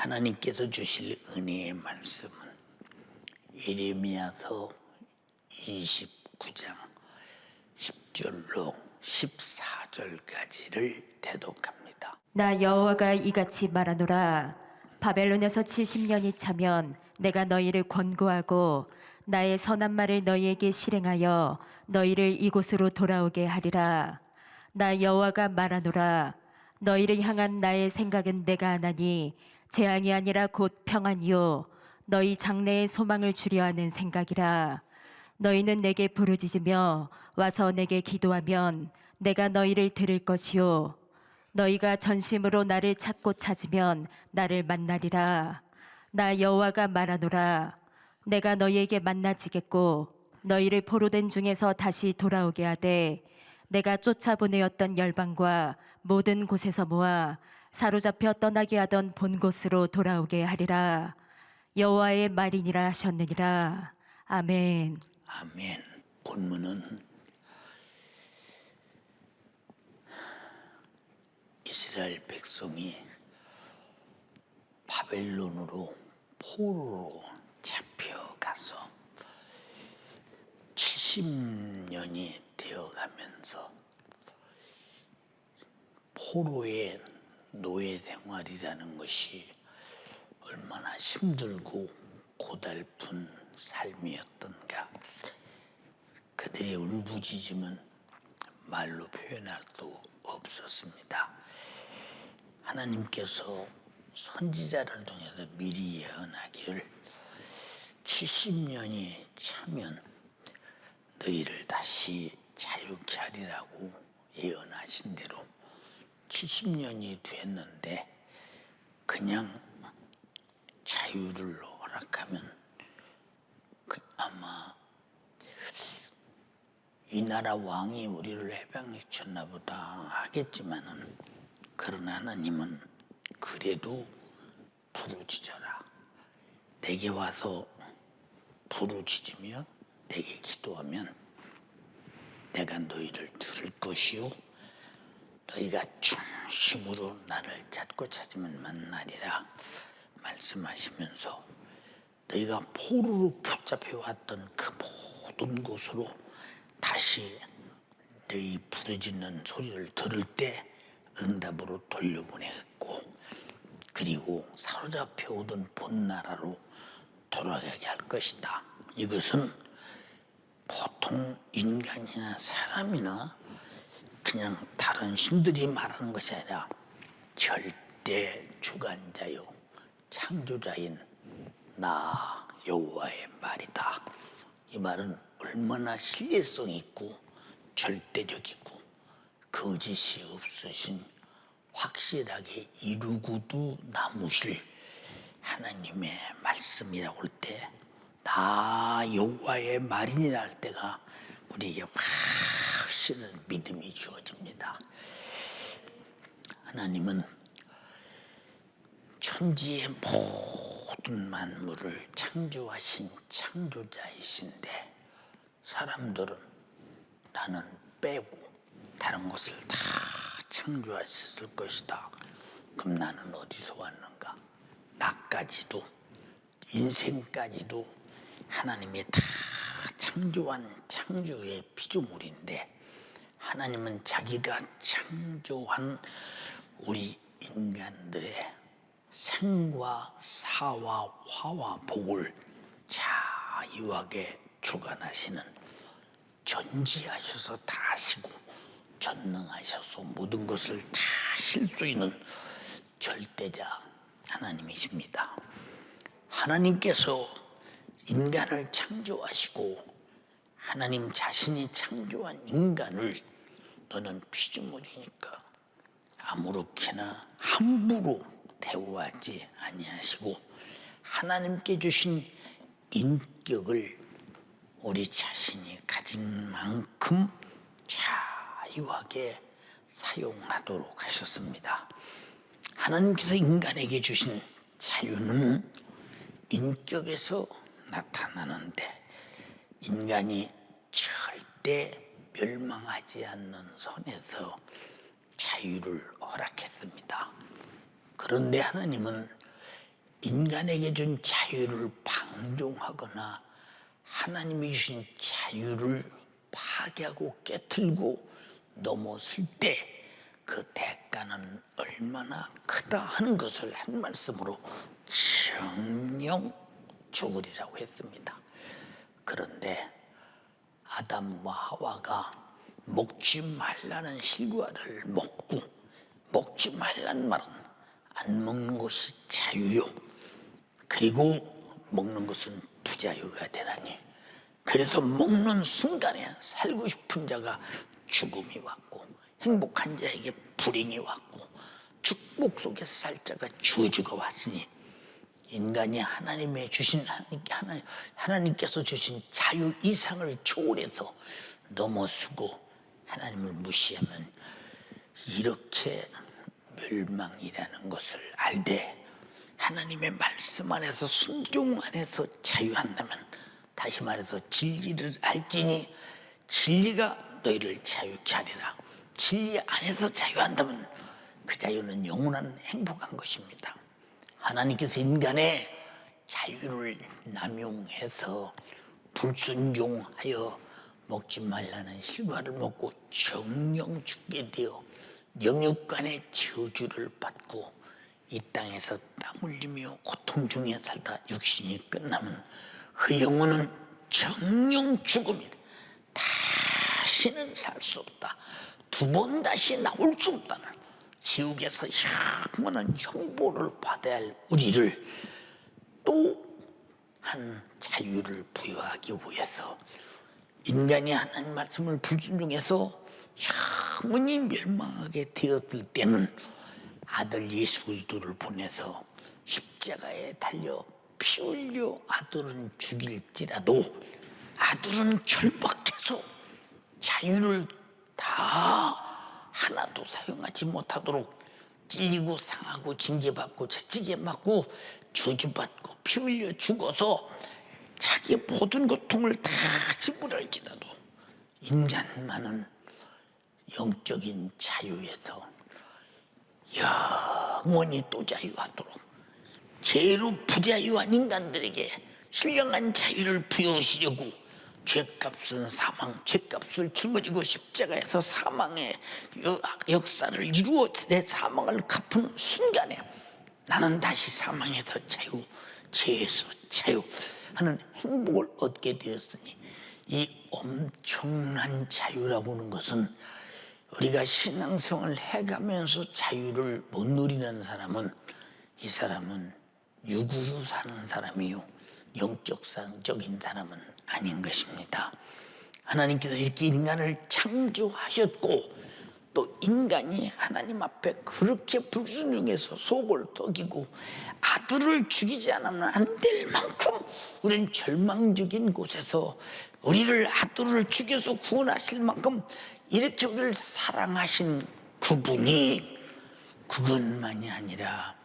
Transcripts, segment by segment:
하나님께서 주실 은혜의 말씀은 예레미야서 29장 10절로 14절까지를 대독합니다. 나 여호와가 이같이 말하노라. 바벨론에서 70년이 차면 내가 너희를 권고하고 나의 선한 말을 너희에게 실행하여 너희를 이곳으로 돌아오게 하리라. 나 여호와가 말하노라. 너희를 향한 나의 생각은 내가 하나니 재앙이 아니라 곧 평안이요 너희 장래의 소망을 주려 하는 생각이라. 너희는 내게 부르짖으며 와서 내게 기도하면 내가 너희를 들을 것이요 너희가 전심으로 나를 찾고 찾으면 나를 만나리라. 나 여호와가 말하노라. 내가 너희에게 만나지겠고 너희를 포로된 중에서 다시 돌아오게 하되 내가 쫓아보내었던 열방과 모든 곳에서 모아 사로잡혀 떠나게 하던 본 곳으로 돌아오게 하리라. 여호와의 말이니라 하셨느니라. 아멘. 아멘. 본문은 이스라엘 백성이 바벨론으로 포로로 잡혀가서 70년이 되어가면서 포로의 노예 생활이라는 것이 얼마나 힘들고 고달픈 삶이었던가. 그들의 울부짖음은 말로 표현할 수 없었습니다. 하나님께서 선지자를 통해서 미리 예언하기를 70년이 차면 너희를 다시 자유케 하리라고 예언하신 대로 70년이 됐는데 그냥 자유를 허락하면 아마 이 나라 왕이 우리를 해방시켰나 보다 하겠지만은, 그러나 하나님은 그래도 부르짖어라. 내게 와서 부르짖으며 내게 기도하면 내가 너희를 들을 것이요 너희가 진심으로 나를 찾고 찾으면 만나리라 말씀하시면서 너희가 포로로 붙잡혀왔던 그 모든 곳으로 다시 너희 부르짖는 소리를 들을 때 응답으로 돌려보내고, 그리고 사로잡혀 오던 본 나라로 돌아가게 할 것이다. 이것은 보통 인간이나 사람이나 그냥 다른 신들이 말하는 것이 아니라 절대 주관자요 창조자인 나 여호와의 말이다. 이 말은 얼마나 신뢰성 있고 절대적이고 거짓이 없으신, 확실하게 이루고도 남으실 하나님의 말씀이라고 할 때, 나 여호와의 말이니라 할 때가 우리에게 확실한 믿음이 주어집니다. 하나님은 천지의 모든 만물을 창조하신 창조자이신데, 사람들은 나는 빼고 다른 것을 다 창조하셨을 것이다. 그럼 나는 어디서 왔는가? 나까지도, 인생까지도 하나님이 다 창조한 창조의 피조물인데, 하나님은 자기가 창조한 우리 인간들의 생과 사와 화와 복을 자유하게 주관하시는, 전지하셔서 다 하시고 전능하셔서 모든 것을 다 하실 수 있는 절대자 하나님이십니다. 하나님께서 인간을 창조하시고 하나님 자신이 창조한 인간을 너는 피조물이니까 아무렇게나 함부로 대우하지 아니하시고 하나님께 주신 인격을 우리 자신이 가진 만큼 자유하게 사용하도록 하셨습니다. 하나님께서 인간에게 주신 자유는 인격에서 나타나는데, 인간이 절대 멸망하지 않는 선에서 자유를 허락했습니다. 그런데 하나님은 인간에게 준 자유를 방종하거나 하나님이 주신 자유를 파괴하고 깨틀고 넘어설 때 그 대가는 얼마나 크다 하는 것을 한 말씀으로 정령 죽으리라고 했습니다. 그런데 아담과 하와가 먹지 말라는 실과를 먹고, 먹지 말라는 말은 안 먹는 것이 자유요, 그리고 먹는 것은 부자유가 되나니, 그래서 먹는 순간에 살고 싶은 자가 죽음이 왔고 행복한 자에게 불행이 왔고 축복 속에 살 자가 저주가 왔으니, 인간이 하나님께서 주신 자유 이상을 초월해서 넘어서고 하나님을 무시하면 이렇게 멸망이라는 것을 알되, 하나님의 말씀 안에서 순종 안에서 자유한다면, 다시 말해서 진리를 알지니 진리가 너희를 자유케 하리라. 진리 안에서 자유한다면 그 자유는 영원한 행복한 것입니다. 하나님께서 인간의 자유를 남용해서 불순종하여 먹지 말라는 실과를 먹고 정령 죽게 되어 영육간의 저주를 받고 이 땅에서 땀 흘리며 고통 중에 살다 육신이 끝나면 그 영혼은 정령 죽음이다. 다시는 살 수 없다. 두 번 다시 나올 수 없다는 지옥에서 영원한 형벌을 받아야 할 우리를 또 한 자유를 부여하기 위해서, 인간이 하나님 말씀을 불순종해서 영원히 멸망하게 되었을 때는 아들 예수 그리스도를 보내서 십자가에 달려 피 흘려 아들은 죽일지라도 아들은 결박해서 자유를 다 하나도 사용하지 못하도록 찔리고 상하고 징계받고 채찍에 맞고 저주받고 피 흘려 죽어서 자기 모든 고통을 다 지불할지라도 인간만은 영적인 자유에서 영원히 또 자유하도록 죄로 부자유한 인간들에게 신령한 자유를 부여하시려고 죄값은 사망, 죄값을 짊어지고 십자가에서 사망의 역사를 이루어 내 사망을 갚은 순간에 나는 다시 사망에서 자유, 죄에서 자유하는 행복을 얻게 되었으니, 이 엄청난 자유라고 하는 것은 우리가 신앙생활을 해가면서 자유를 못 누리는 사람은, 이 사람은 육으로 사는 사람이요 영적인 사람은 아닌 것입니다. 하나님께서 이렇게 인간을 창조하셨고 또 인간이 하나님 앞에 그렇게 불순종해서 속을 썩이고 아들을 죽이지 않으면 안 될 만큼 우리는 절망적인 곳에서 우리를 아들을 죽여서 구원하실 만큼 이렇게 우리를 사랑하신 그분이, 그것만이 아니라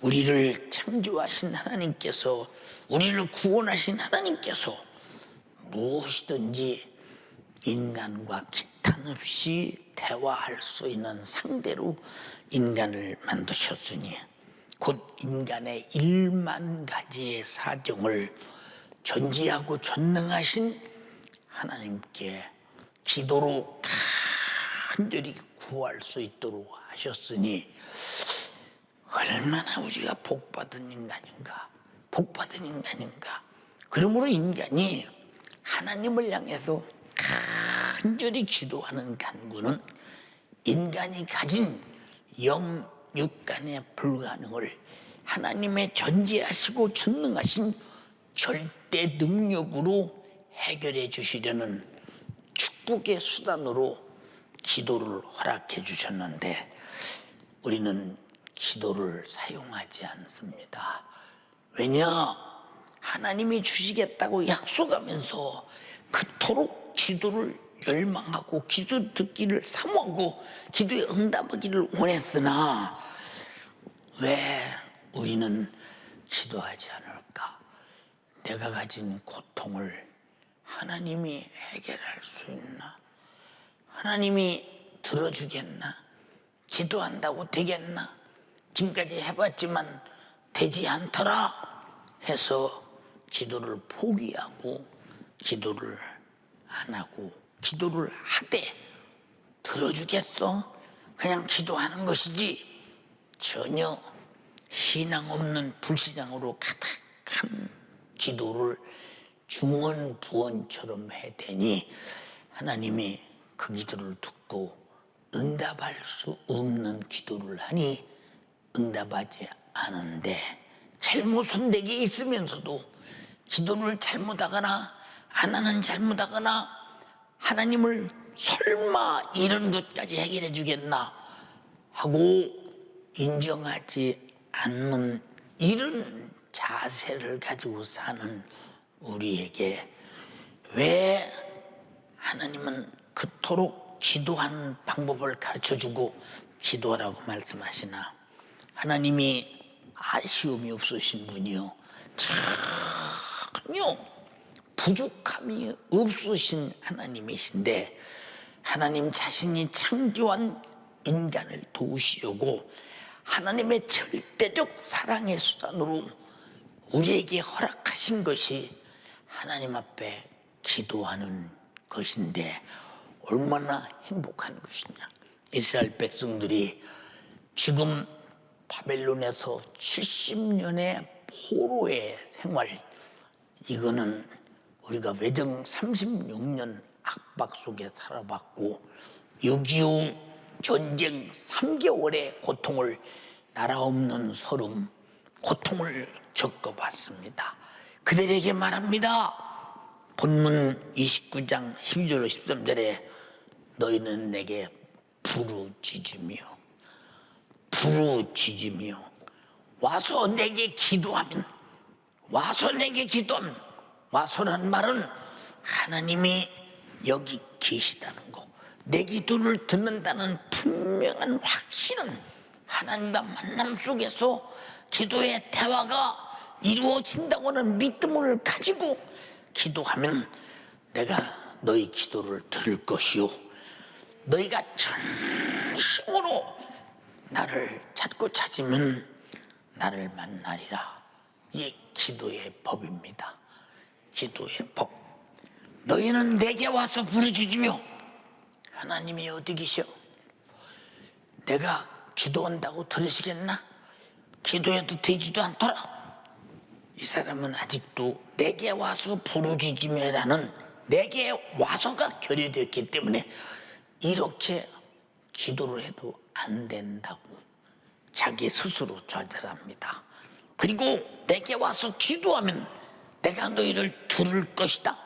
우리를 창조하신 하나님께서, 우리를 구원하신 하나님께서 무엇이든지 인간과 기탄 없이 대화할 수 있는 상대로 인간을 만드셨으니, 곧 인간의 1만 가지의 사정을 전지하고 전능하신 하나님께 기도로 간절히 구할 수 있도록 하셨으니 얼마나 우리가 복받은 인간인가. 그러므로 인간이 하나님을 향해서 간절히 기도하는 간구는 인간이 가진 영육간의 불가능을 하나님의 전지하시고 전능하신 절대 능력으로 해결해 주시려는 축복의 수단으로 기도를 허락해 주셨는데, 우리는 기도를 사용하지 않습니다. 왜냐? 하나님이 주시겠다고 약속하면서 그토록 기도를 열망하고 기도 듣기를 사모하고 기도에 응답하기를 원했으나 왜 우리는 기도하지 않을까? 내가 가진 고통을 하나님이 해결할 수 있나? 하나님이 들어주겠나? 기도한다고 되겠나? 지금까지 해봤지만 되지 않더라 해서 기도를 포기하고 기도를 안 하고 기도를 하되 들어주겠어? 그냥 기도하는 것이지 전혀 신앙 없는 불신앙으로 가득한 기도를 중언부언처럼 해대니 하나님이 그 기도를 듣고 응답할 수 없는 기도를 하니 응답하지 않은데 잘못은 내게 있으면서도 기도를 잘못하거나 하나는 잘못하거나 하나님을 설마 이런 것까지 해결해 주겠나 하고 인정하지 않는 이런 자세를 가지고 사는 우리에게 왜 하나님은 그토록 기도하는 방법을 가르쳐주고 기도하라고 말씀하시나? 하나님이 아쉬움이 없으신 분이요 전혀 부족함이 없으신 하나님이신데 하나님 자신이 창조한 인간을 도우시려고 하나님의 절대적 사랑의 수단으로 우리에게 허락하신 것이 하나님 앞에 기도하는 것인데 얼마나 행복한 것이냐. 이스라엘 백성들이 지금 바벨론에서 70년의 포로의 생활, 이거는 우리가 외정 36년 압박 속에 살아봤고 6.25 전쟁 3개월의 고통을 나라 없는 서름 고통을 겪어봤습니다. 그들에게 말합니다. 본문 29장 12절로 13절에 너희는 내게 부르짖으며 와서 내게 기도하면 와서란 말은 하나님이 여기 계시다는 거, 내 기도를 듣는다는 분명한 확신은 하나님과 만남 속에서 기도의 대화가 이루어진다고 하는 믿음을 가지고 기도하면 내가 너희 기도를 들을 것이요 너희가 전심으로 나를 찾으면 나를 만나리라. 이게 기도의 법입니다. 기도의 법. 너희는 내게 와서 부르짖으며 하나님이 어디 계셔? 내가 기도한다고 들으시겠나? 기도해도 되지도 않더라. 이 사람은 아직도 내게 와서 부르짖으며라는 내게 와서가 결여되었기 때문에 이렇게 기도를 해도 안 된다고 자기 스스로 좌절합니다. 그리고 내게 와서 기도하면 내가 너희를 들을 것이다.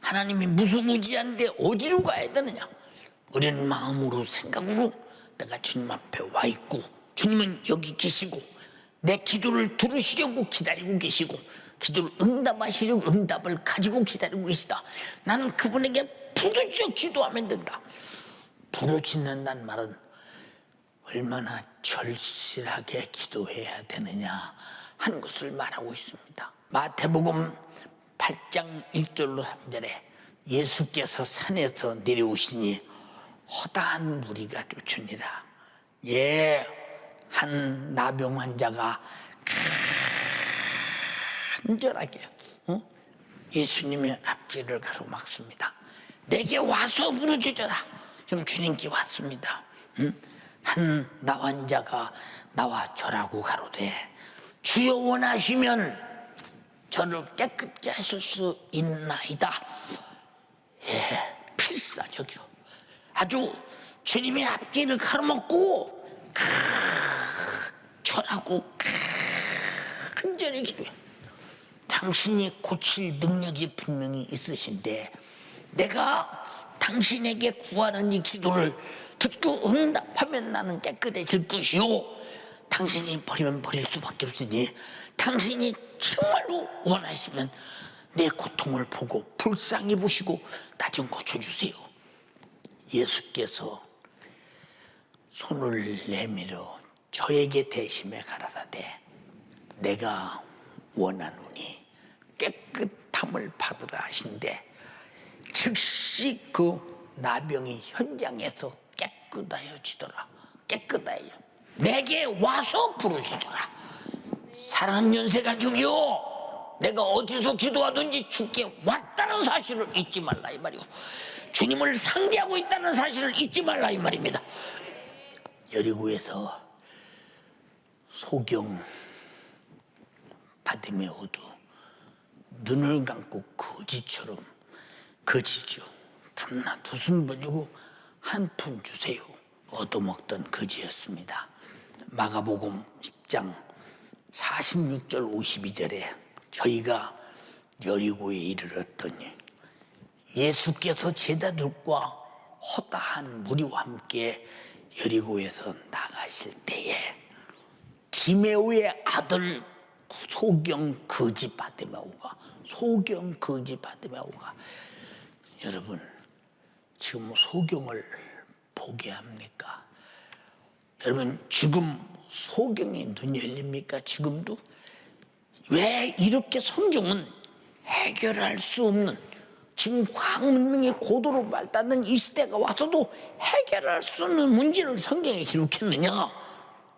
하나님이 무수무지한데 어디로 가야 되느냐? 우리는 마음으로 생각으로 내가 주님 앞에 와 있고 주님은 여기 계시고 내 기도를 들으시려고 기다리고 계시고 기도를 응답하시려고 응답을 가지고 기다리고 계시다. 나는 그분에게 부르짖어 기도하면 된다. 부르짖는다는 말은 얼마나 절실하게 기도해야 되느냐 하는 것을 말하고 있습니다. 마태복음 8장 1절로 3절에 예수께서 산에서 내려오시니 허다한 무리가 쫓으니라. 한 나병 환자가 간절하게 예수님의 앞길을 가로막습니다. 내게 와서 부르짖어라. 그럼 주님께 왔습니다. 한 나 환자가 나와 절하고 가로되 주여 원하시면 저를 깨끗게 하실 수 있나이다. 필사적이요. 아주 주님의 앞길을 가로막고 절하고 간절히 기도해. 당신이 고칠 능력이 분명히 있으신데 내가 당신에게 구하는 이 기도를 듣고 응답하면 나는 깨끗해질 것이요 당신이 버리면 버릴 수밖에 없으니 당신이 정말로 원하시면 내 고통을 보고 불쌍히 보시고 나 좀 고쳐주세요. 예수께서 손을 내밀어 저에게 대심에 가라사대 내가 원하노니 깨끗함을 받으라 하신대 즉시 그 나병이 현장에서 깨끗하여지더라. 깨끗하여 내게 와서 부르시더라. 사랑하는 연세 가족이요, 내가 어디서 기도하든지 주께 왔다는 사실을 잊지 말라 이 말이고, 주님을 상대하고 있다는 사실을 잊지 말라 이 말입니다. 여리고에서 소경 바디메오도 눈을 감고 거지처럼, 거지죠, 밤낮 두 손 벌리고 한 푼 주세요 얻어먹던 거지였습니다. 마가복음 10장 46절 52절에 저희가 여리고에 이르렀더니 예수께서 제자들과 허다한 무리와 함께 여리고에서 나가실 때에 디메오의 아들 소경 거지 바디메오가, 여러분 지금 소경을 보게 합니까? 여러분 지금 소경이 눈 열립니까? 지금도? 왜 이렇게 성경은 해결할 수 없는, 지금 과학문명이 고도로 발달된 이 시대가 와서도 해결할 수 없는 문제를 성경에 기록했느냐?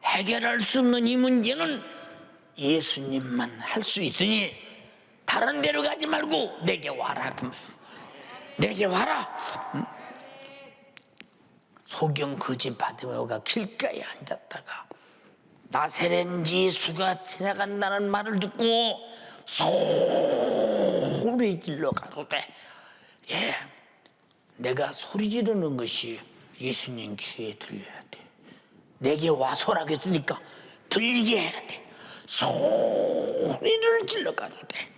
해결할 수 없는 이 문제는 예수님만 할 수 있으니 다른 데로 가지 말고 내게 와라. 내게 와라. 소경 거지 바디메오가 길가에 앉았다가 나세렛 예수가 지나간다는 말을 듣고 소리 질러 가로되, 예, 내가 소리 지르는 것이 예수님 귀에 들려야 돼. 내게 와서라고 했으니까 들리게 해야 돼. 소리를 질러 가로되,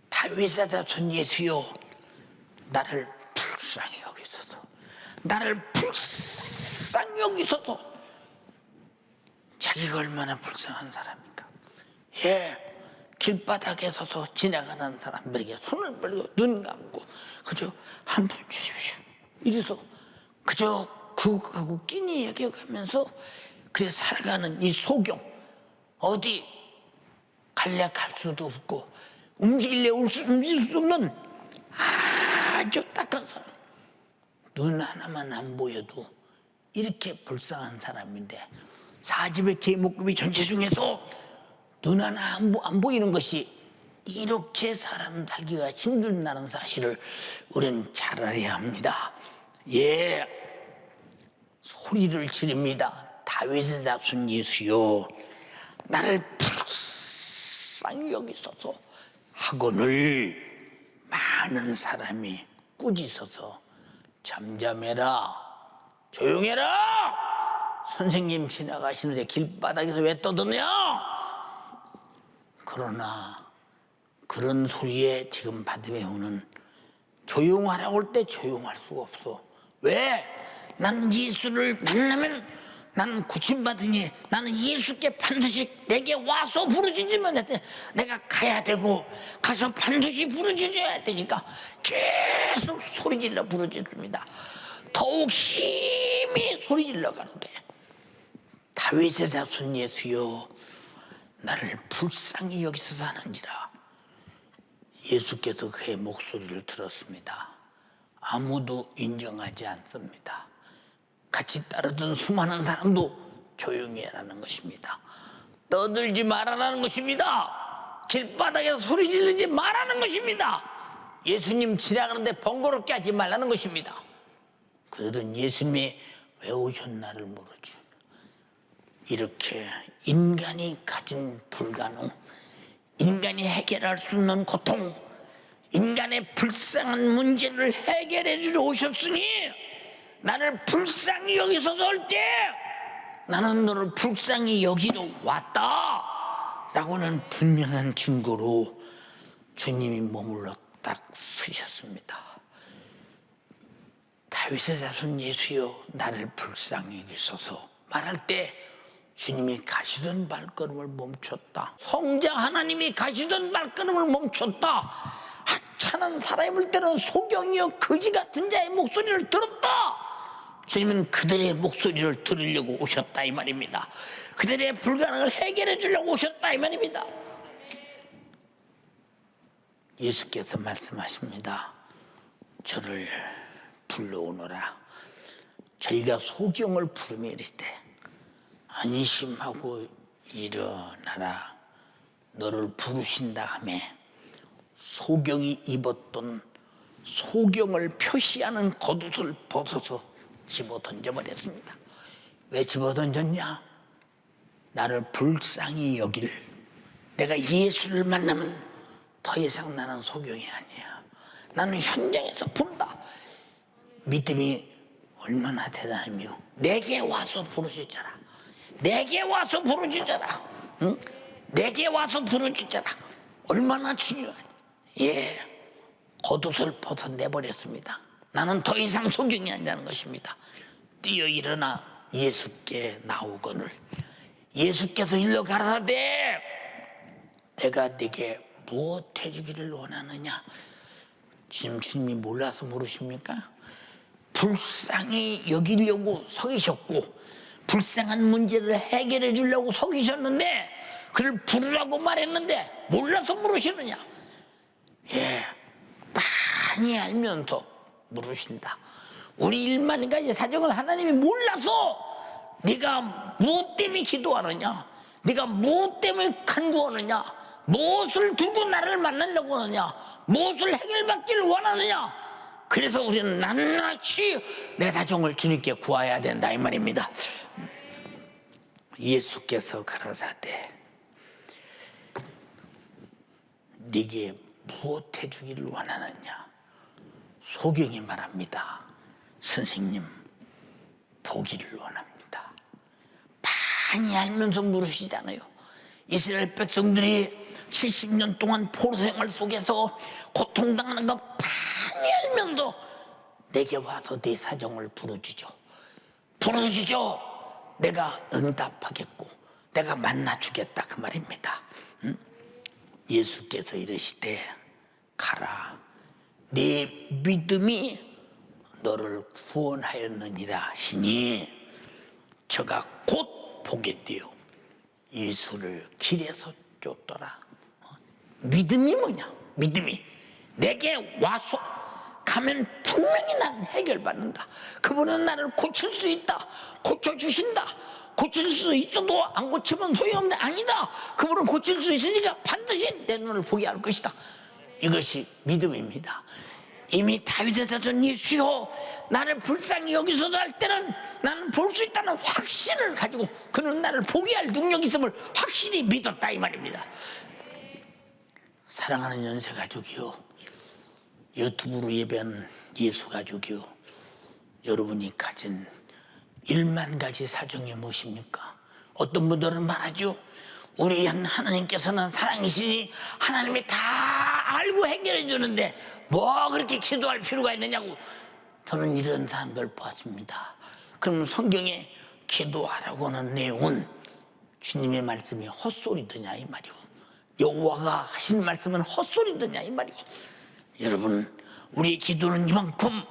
다윗의 자손 예수여, 나를 불쌍히 여기소서. 나를 불쌍히 여기소서. 자기가 얼마나 불쌍한 사람입니까? 예, 길바닥에 서서 지나가는 사람들에게 손을 벌리고 눈 감고 그저 한 푼 주십시오 이래서 그저 그하고 끼니 여겨가면서 그래 살아가는 이 소경, 어디 갈래 갈 수도 없고 움직일 수 없는 아주 딱한 사람, 눈 하나만 안 보여도 이렇게 불쌍한 사람인데, 사집의 계목급이 전체 중에서 눈 하나 안 보이는 것이 이렇게 사람 살기가 힘들다는 사실을 우리는 잘 알아야 합니다. 예, 소리를 지릅니다. 다윗의 자손 예수여, 나를 불쌍히 여기소서 하거늘 많은 사람이 꾸짖어서 잠잠해라, 조용해라, 선생님 지나가시는데 길바닥에서 왜 떠드냐? 그러나 그런 소리에 지금 바디메오는 조용하라고 할 때 조용할 수가 없어. 왜? 나는 예수를 만나면 나는 구침받으니 나는 예수께 반드시 내게 와서 부르짖으면 내가 가야 되고 가서 반드시 부르짖어야 되니까 계속 소리질러 부르짖습니다. 더욱 힘이 소리질러 가로되, 다윗의 자손 예수여, 나를 불쌍히 여기소서 하는지라. 예수께서 그의 목소리를 들었습니다. 아무도 인정하지 않습니다. 같이 따르던 수많은 사람도 조용히 하라는 것입니다. 떠들지 말아라는 것입니다. 길바닥에서 소리 지르지 말라는 것입니다. 예수님 지나가는데 번거롭게 하지 말라는 것입니다. 그들은 예수님이 왜 오셨나를 모르죠. 이렇게 인간이 가진 불가능, 인간이 해결할 수 없는 고통, 인간의 불쌍한 문제를 해결해 주러 오셨으니 나를 불쌍히 여기소서 할 때 나는 너를 불쌍히 여기러 왔다 라고는 분명한 증거로 주님이 머물러 딱 서셨습니다. 다윗의 자손 예수여, 나를 불쌍히 여기소서 말할 때 주님이 가시던 발걸음을 멈췄다. 성자 하나님이 가시던 발걸음을 멈췄다. 하찮은 사람이 볼 때는 소경이여 거지 같은 자의 목소리를 들었다. 주님은 그들의 목소리를 들으려고 오셨다 이 말입니다. 그들의 불가능을 해결해 주려고 오셨다 이 말입니다. 예수께서 말씀하십니다. 저를 불러오너라. 저희가 소경을 부르며 이르시되 안심하고 일어나라. 너를 부르신 다음에 소경이 입었던 소경을 표시하는 겉옷을 벗어서 집어 던져버렸습니다. 왜 집어 던졌냐? 나를 불쌍히 여길, 내가 예수를 만나면 더 이상 나는 소경이 아니야. 나는 현장에서 본다. 믿음이 얼마나 대단하며 내게 와서 부르시잖아. 내게 와서 부르시잖아. 응? 내게 와서 부르시잖아. 얼마나 중요하니. 예, 겉옷을 벗어내버렸습니다. 나는 더 이상 소경이 아니라는 것입니다. 뛰어 일어나 예수께 나오거늘 예수께서 일러 가라사대 내가 네게 무엇 해주기를 원하느냐. 지금 주님이 몰라서 모르십니까? 불쌍히 여기려고 서 계셨고 불쌍한 문제를 해결해 주려고 서 계셨는데 그를 부르라고 말했는데 몰라서 물으시느냐. 예, 많이 알면서 물으신다. 우리 1만 가지 사정을 하나님이 몰라서 네가 무엇 때문에 기도하느냐, 네가 무엇 때문에 간구하느냐, 무엇을 두고 나를 만나려고 하느냐, 무엇을 해결받기를 원하느냐. 그래서 우리는 낱낱이 내 사정을 주님께 구해야 된다 이 말입니다. 예수께서 가라사대 네게 무엇 해주기를 원하느냐. 소경이 말합니다. 선생님, 보기를 원합니다. 많이 알면서 물으시잖아요. 이스라엘 백성들이 70년 동안 포로 생활 속에서 고통당하는 거 많이 알면서 내게 와서 내 사정을 풀어주죠. 풀어주죠. 내가 응답하겠고 내가 만나주겠다 그 말입니다. 응? 예수께서 이르시되 가라, 네 믿음이 너를 구원하였느니라 하시니 저가 곧 보게 되어 예수를 길에서 쫓더라. 믿음이 뭐냐? 믿음이 내게 와서 가면 분명히 난 해결받는다. 그분은 나를 고칠 수 있다. 고쳐주신다. 고칠 수 있어도 안 고치면 소용없는 아니다. 그분은 고칠 수 있으니까 반드시 내 눈을 보게 할 것이다. 이것이 믿음입니다. 이미 다윗의 자손 예수여 나를 불쌍히 여기서도 할 때는 나는 볼 수 있다는 확신을 가지고 그는 나를 보게 할 능력이 있음을 확실히 믿었다 이 말입니다. 사랑하는 연세가족이요, 유튜브로 예배한 예수가족이요, 여러분이 가진 1만 가지 사정이 무엇입니까? 어떤 분들은 말하죠. 우리 하나님께서는 사랑이시니 하나님이 다 알고 해결해 주는데 뭐 그렇게 기도할 필요가 있느냐고. 저는 이런 사람들 봤습니다. 그럼 성경에 기도하라고 하는 내용은 주님의 말씀이 헛소리더냐 이 말이고, 여호와가 하신 말씀은 헛소리더냐 이 말이고. 여러분, 우리의 기도는 이만큼,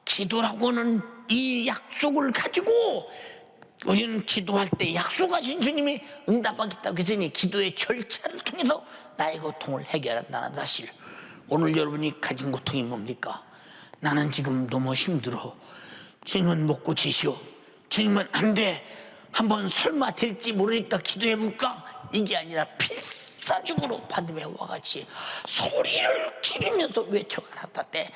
기도라고는 이 약속을 가지고 우리는 기도할 때 약속하신 주님이 응답하겠다고 했으니 기도의 절차를 통해서 나의 고통을 해결한다는 사실. 오늘 여러분이 가진 고통이 뭡니까? 나는 지금 너무 힘들어. 주님은 못 고치시오. 주님은 안 돼. 한번 설마 될지 모르니까 기도해볼까? 이게 아니라 필사적으로 바디메와 같이 소리를 지르면서 외쳐가라다 때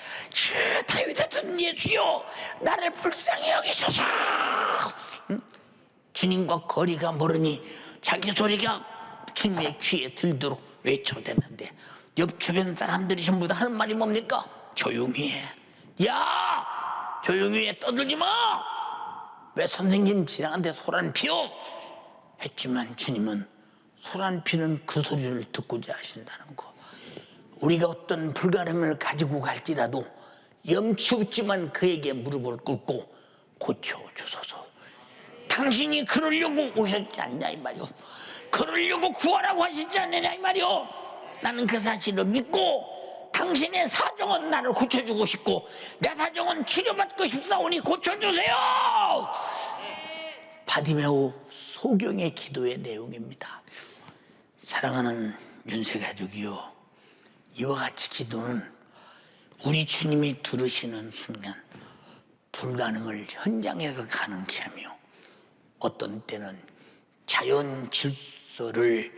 다윗의 전 예수여 나를 불쌍히 여기소서. 주님과 거리가 멀으니 자기 소리가 주님의 귀에 들도록 외쳐댔는데 옆 주변 사람들이 전부 다 하는 말이 뭡니까? 조용히 해. 야! 조용히 해. 떠들지 마! 왜 선생님 지나가는데 소란 피워? 했지만 주님은 소란 피는 그 소리를 듣고자 하신다는 거. 우리가 어떤 불가능을 가지고 갈지라도 염치 없지만 그에게 무릎을 꿇고 고쳐주소서. 당신이 그러려고 오셨지 않냐 이 말이오. 그러려고 구하라고 하시지 않느냐 이 말이오. 나는 그 사실을 믿고 당신의 사정은 나를 고쳐주고 싶고 내 사정은 치료받고 싶사오니 고쳐주세요. 바디메오 소경의 기도의 내용입니다. 사랑하는 연세가족이요, 이와 같이 기도는 우리 주님이 들으시는 순간 불가능을 현장에서 가능케 하며 어떤 때는 자연 질서를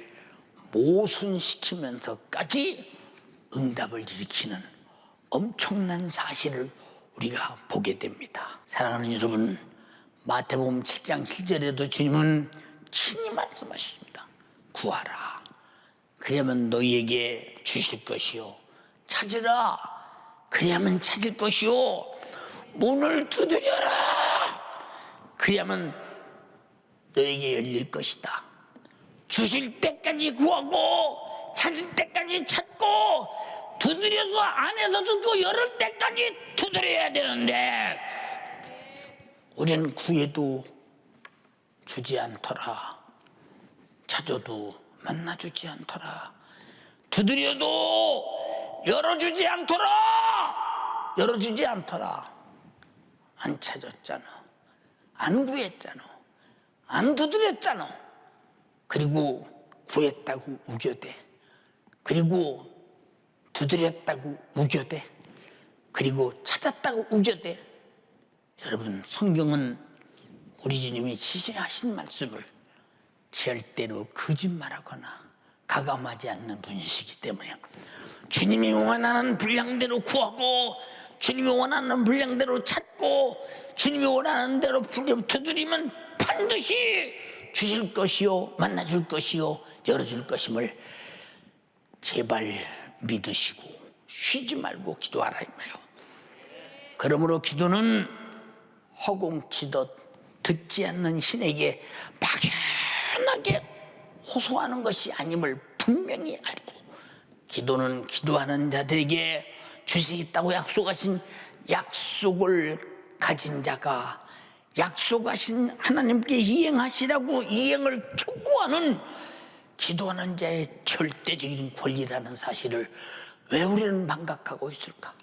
모순시키면서까지 응답을 일으키는 엄청난 사실을 우리가 보게 됩니다. 사랑하는 여러분, 마태복음 7장 7절에도 주님은 친히 말씀하셨습니다. 구하라, 그러면 너희에게 주실 것이요, 찾으라, 그래야만 찾을 것이요, 문을 두드려라, 그래야만 너에게 열릴 것이다. 주실 때까지 구하고 찾을 때까지 찾고 두드려서 안에서 듣고 열을 때까지 두드려야 되는데 우리는 구해도 주지 않더라, 찾아도 만나주지 않더라, 두드려도 열어주지 않더라. 안 찾았잖아, 안 구했잖아, 안 두드렸잖아. 그리고 구했다고 우겨대, 그리고 두드렸다고 우겨대, 그리고 찾았다고 우겨대. 여러분, 성경은 우리 주님이 지시하신 말씀을 절대로 거짓말하거나 가감하지 않는 분이시기 때문에 주님이 원하는 분량대로 구하고 주님이 원하는 분량대로 찾고 주님이 원하는 대로 두드리면 반드시 주실 것이요, 만나줄 것이요, 열어줄 것임을 제발 믿으시고 쉬지 말고 기도하라 이 말이에요. 그러므로 기도는 허공치듯 듣지 않는 신에게 막연하게 호소하는 것이 아님을 분명히 알고, 기도는 기도하는 자들에게 주시겠다고 약속하신 약속을 가진 자가 약속하신 하나님께 이행하시라고 이행을 촉구하는 기도하는 자의 절대적인 권리라는 사실을 왜 우리는 망각하고 있을까?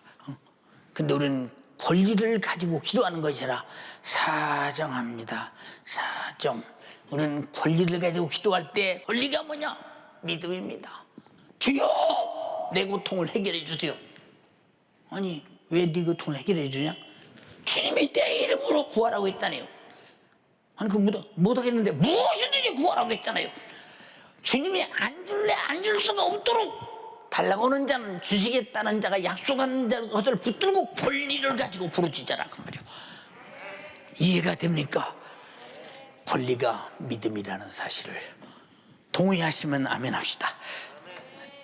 근데 우리는 권리를 가지고 기도하는 것이 아니라 사정합니다. 사정. 우리는 권리를 가지고 기도할 때 권리가 뭐냐? 믿음입니다. 주여, 내 고통을 해결해 주세요. 아니, 왜 네 고통을 해결해 주냐? 주님이 내 이름으로 구하라고 했잖아요. 아니, 그거 못하겠는데 무엇이든지 구하라고 했잖아요. 주님이 안 줄래 안 줄 수가 없도록 달라고 하는 자는 주시겠다는 자가 약속하는 것을 붙들고 권리를 가지고 부르짖어라 그 말이에요. 이해가 됩니까? 권리가 믿음이라는 사실을 동의하시면 아멘 합시다.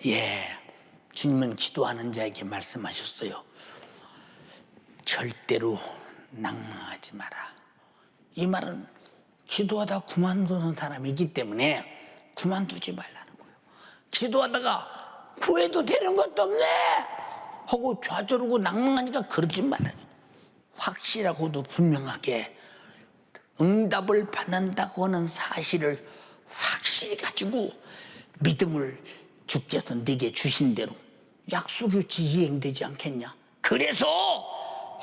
예, 주님은 기도하는 자에게 말씀하셨어요. 절대로 낭망하지 마라. 이 말은 기도하다 그만두는 사람이기 때문에 그만두지 말라는 거예요. 기도하다가 구해도 되는 것도 없네 하고 좌절하고 낭망하니까 그러지 말아요. 확실하고도 분명하게 응답을 받는다고 하는 사실을 확실히 가지고 믿음을 주께서 내게 주신 대로 약속이 이행되지 않겠냐. 그래서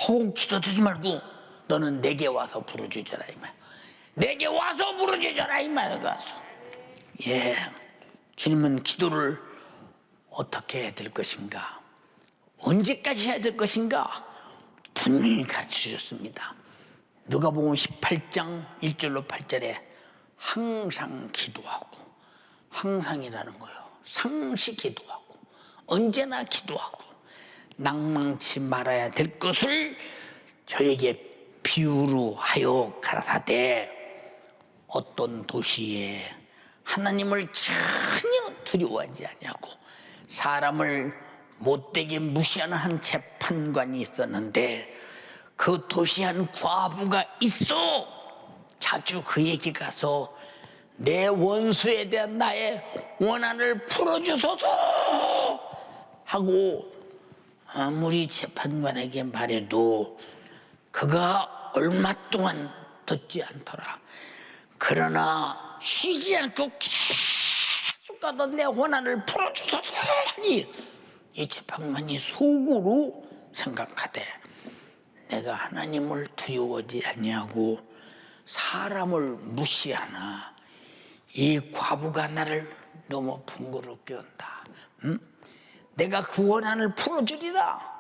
허공치도 듣지 말고 너는 내게 와서 부르짖어라 이 말. 내게 와서 부르짖어라 이 말. 가서 예, 주님은 기도를 어떻게 해야 될 것인가, 언제까지 해야 될 것인가 분명히 가르쳐주셨습니다. 누가복음 18장 1절로 8절에 항상 기도하고, 항상이라는 거예요. 상시 기도하고 언제나 기도하고 낭망치 말아야 될 것을 저에게 비유로 하여 가라사대 어떤 도시에 하나님을 전혀 두려워하지 아니하고 사람을 못되게 무시하는 한 재판관이 있었는데 그 도시에 한 과부가 있어 자주 그에게 가서 내 원수에 대한 나의 원한을 풀어주소서 하고 아무리 재판관에게 말해도 그가 얼마 동안 듣지 않더라. 그러나 쉬지 않고 계속 가서 내 원한을 풀어주소서 하니 이 재판관이 속으로 생각하되 내가 하나님을 두려워하지 아니하고 사람을 무시하나 이 과부가 나를 너무 붕거롭게 한다. 응? 내가 그 원한을 풀어주리라.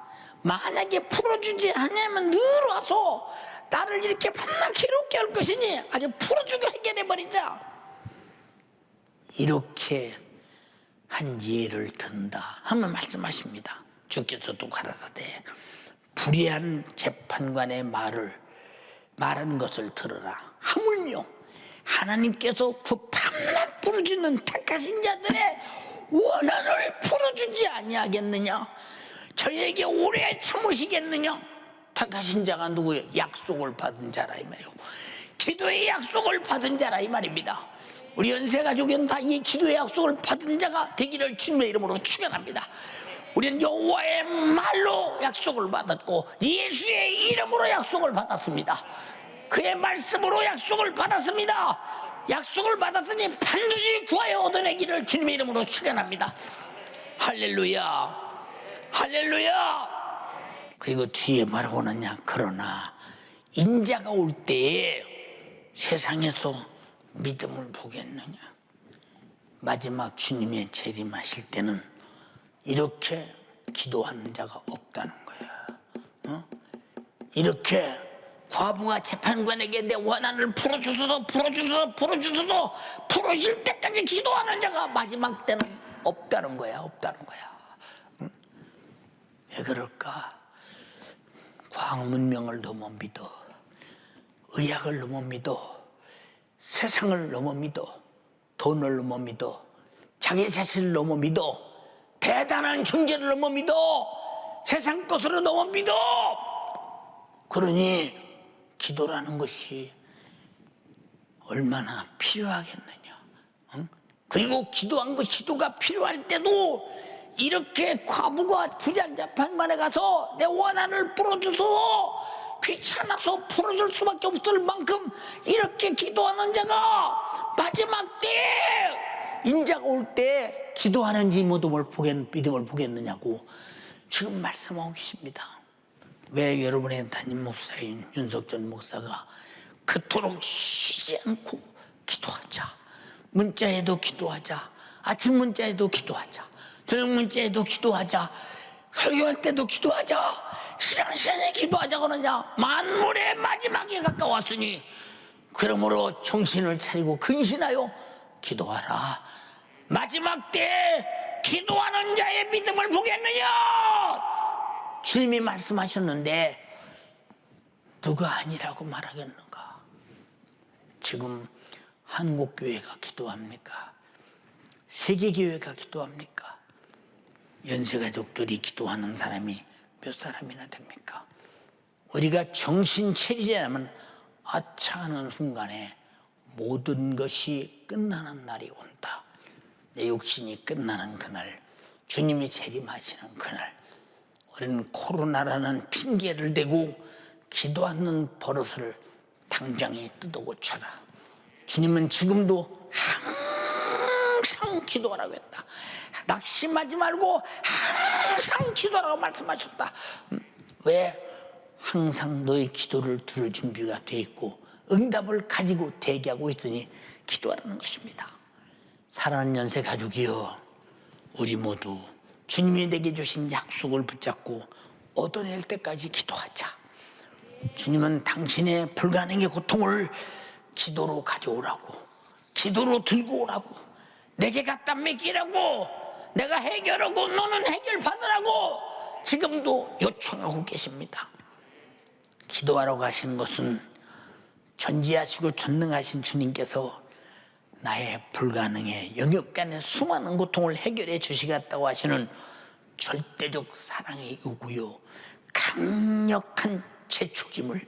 만약에 풀어주지 않으면 늘 와서 나를 이렇게 밤낮 괴롭게 할 것이니 아주 풀어주고 해결해버리자. 이렇게 한 예를 든다 하면 말씀하십니다. 주께서도 가라사대 불의한 재판관의 말한 것을 들으라. 하물며 하나님께서 그 밤낮 부르짖는 택하신 자들의 원한을 풀어주지 아니하겠느냐? 저에게 오래 참으시겠느냐? 택하신 자가 누구예요? 약속을 받은 자라 이 말이에요. 기도의 약속을 받은 자라 이 말입니다. 우리 연세가족은 다 이 기도의 약속을 받은 자가 되기를 주님의 이름으로 축원합니다. 우리는 여호와의 말로 약속을 받았고 예수의 이름으로 약속을 받았습니다. 그의 말씀으로 약속을 받았습니다. 약속을 받았으니 반드시 구하여 얻어내기를 주님의 이름으로 축원합니다. 할렐루야, 할렐루야. 그리고 뒤에 말하고 나냐? 그러나 인자가 올 때에 세상에서 믿음을 보겠느냐? 마지막 주님의 재림하실 때는 이렇게 기도하는 자가 없다는 거야. 이렇게 과부가 재판관에게 내 원한을 풀어주소서 풀어줄 때까지 기도하는 자가 마지막 때는 없다는 거야. 왜 그럴까? 과학 문명을 너무 믿어, 의학을 너무 믿어, 세상을 너무 믿어, 돈을 너무 믿어, 자기 자신을 너무 믿어, 대단한 존재를 너무 믿어, 세상 것으로 너무 믿어. 그러니 기도라는 것이 얼마나 필요하겠느냐. 그리고 기도가 필요할 때도 이렇게 과부가 부자한 재판관에 가서 내 원한을 풀어주소서, 귀찮아서 풀어줄 수밖에 없을 만큼 이렇게 기도하는 자가 마지막 때에 인자가 올 때 기도하는 믿음을 보겠느냐고 지금 말씀하고 계십니다. 왜 여러분의 담임 목사인 윤석전 목사가 그토록 쉬지 않고 기도하자, 문자에도 기도하자, 아침 문자에도 기도하자, 저녁 문자에도 기도하자, 설교할 때도 기도하자, 시간에 기도하자 그러냐? 만물의 마지막에 가까웠으니 그러므로 정신을 차리고 근신하여 기도하라. 마지막 때에 기도하는 자의 믿음을 보겠느냐? 주님이 말씀하셨는데 누가 아니라고 말하겠는가? 지금 한국교회가 기도합니까? 세계교회가 기도합니까? 연세가족들이 기도하는 사람이 몇 사람이나 됩니까? 우리가 정신 차리지 않으면 아차하는 순간에 모든 것이 끝나는 날이 온다. 내 육신이 끝나는 그날, 주님이 재림하시는 그날, 우리는 코로나라는 핑계를 대고 기도하는 버릇을 당장에 뜯어고쳐라. 주님은 지금도 항상 기도하라고 했다. 낙심하지 말고 항상 기도하라고 말씀하셨다. 왜? 항상 너의 기도를 들을 준비가 돼 있고 응답을 가지고 대기하고 있으니 기도하라는 것입니다. 사랑하는 연세 가족이여, 우리 모두 주님이 내게 주신 약속을 붙잡고 얻어낼 때까지 기도하자. 주님은 당신의 불가능의 고통을 기도로 가져오라고, 기도로 들고 오라고, 내게 갖다 맡기라고, 내가 해결하고 너는 해결받으라고 지금도 요청하고 계십니다. 기도하라고 하시는 것은 전지하시고 전능하신 주님께서 나의 불가능의 영역 간의 수많은 고통을 해결해 주시겠다고 하시는 절대적 사랑의 요구요, 강력한 재촉임을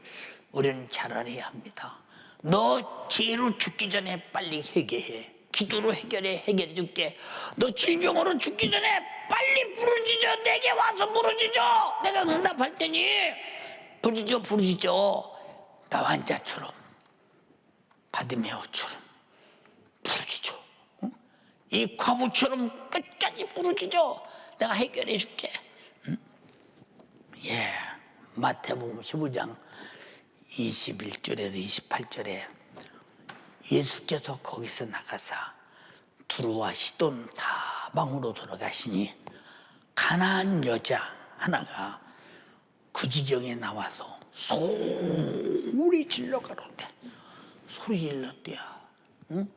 우리는 잘 알아야 합니다. 너 죄로 죽기 전에 빨리 해결해. 기도로 해결해 줄게. 너 질병으로 죽기 전에 빨리 부르짖어. 내게 와서 부르짖어. 내가 응답할 테니 부르짖어. 나 환자처럼, 바디메오처럼 부르짖어. 응? 이 과부처럼 끝까지 부르짖어. 내가 해결해 줄게. 응? 예, 마태복음 15장 21절에서 28절에 예수께서 거기서 나가사 두루와 시돈 사방으로 돌아가시니 가나안 여자 하나가 그 지경에 나와서 소리 질러 가로되. 소리 질렀대요. 응?